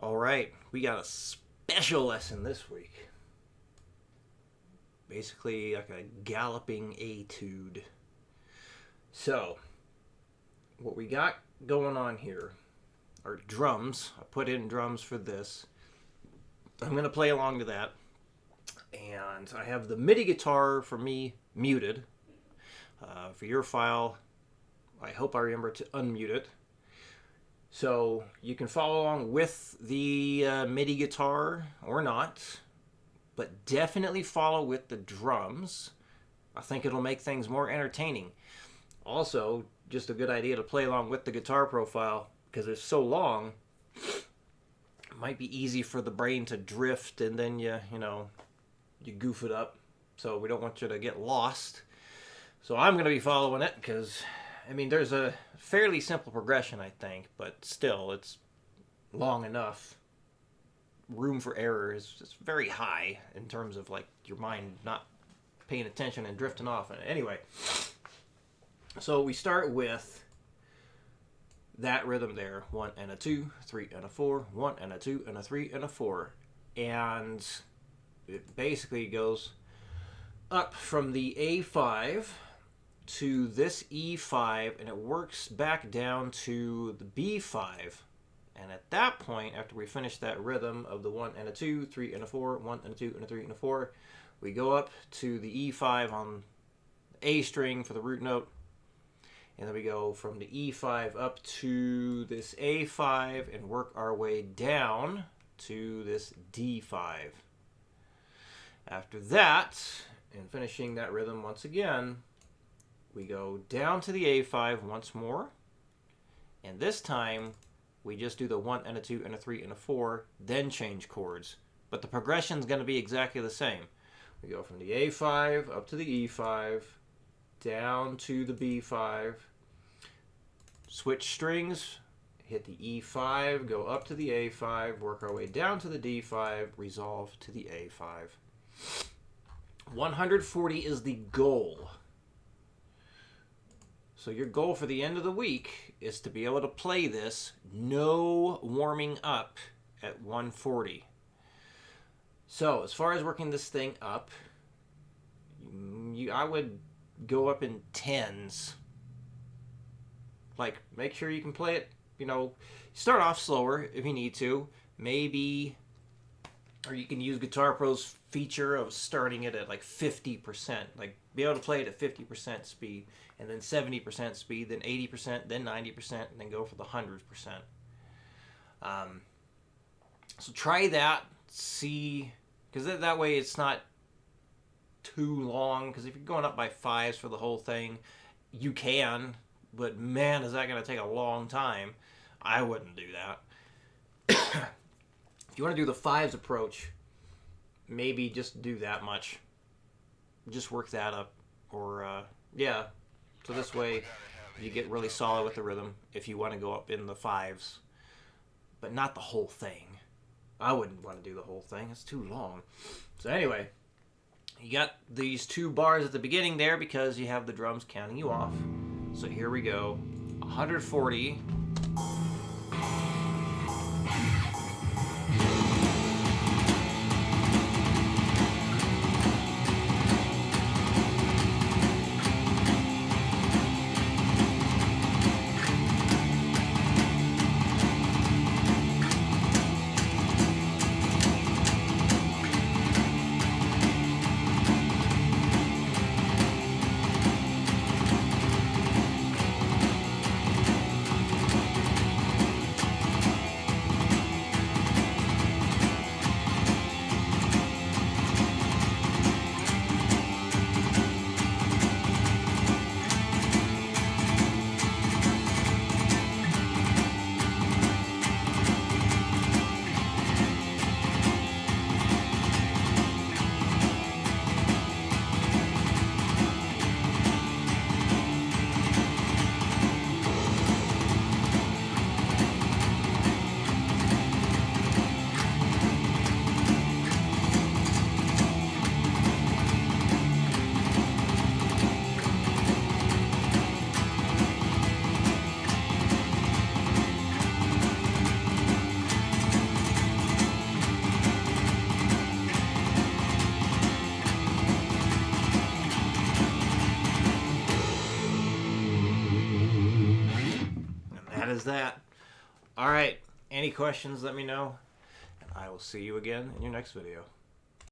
All right, we got a special lesson this week. Basically, like a galloping etude. So, what we got going on here are drums. I put in drums for this. I'm going to play along to that. And I have the MIDI guitar for me muted. For your file, I hope I remember to unmute it. So you can follow along with the MIDI guitar or not, but definitely follow with the drums. I think it'll make things more entertaining. Also, just a good idea to play along with the guitar profile because it's so long. It might be easy for the brain to drift and then you goof it up. So we don't want you to get lost. So I'm going to be following it because there's a fairly simple progression, I think, but still, it's long enough. Room for error is just very high in terms of, like, your mind not paying attention and drifting off. Anyway, so we start with that rhythm there. 1 and a 2, 3 and a 4, 1 and a 2 and a 3 and a 4. And it basically goes up from the A5 to this E5, and it works back down to the B5. And at that point, after we finish that rhythm of the 1 and a 2, 3 and a 4, 1 and a 2 and a 3 and a 4, we go up to the E5 on the A string for the root note, and then we go from the E5 up to this A5 and work our way down to this D5. After that, and finishing that rhythm once again, we go down to the A5 once more, and this time we just do the 1 and a 2 and a 3 and a 4, then change chords. But the progression is going to be exactly the same. We go from the A5 up to the E5, down to the B5, switch strings, hit the E5, go up to the A5, work our way down to the D5, resolve to the A5. 140 is the goal. So your goal for the end of the week is to be able to play this no warming up at 140. So as far as working this thing up, I would go up in tens. Like, make sure you can play it, start off slower if you need to. Maybe, or you can use Guitar Pro's feature of starting it at like 50%. Like, be able to play it at 50% speed, and then 70% speed, then 80%, then 90%, and then go for the 100%. So try that, see, because that way it's not too long, because if you're going up by fives for the whole thing, you can, but man, is that going to take a long time. I wouldn't do that. If you want to do the fives approach, maybe just do that much. Just work that up. Or, so this way you get really solid with the rhythm if you want to go up in the fives. But not the whole thing. I wouldn't want to do the whole thing. It's too long. So anyway, you got these 2 bars at the beginning there because you have the drums counting you off. So here we go. 140. as that. All right. Any questions, let me know. And I will see you again in your next video.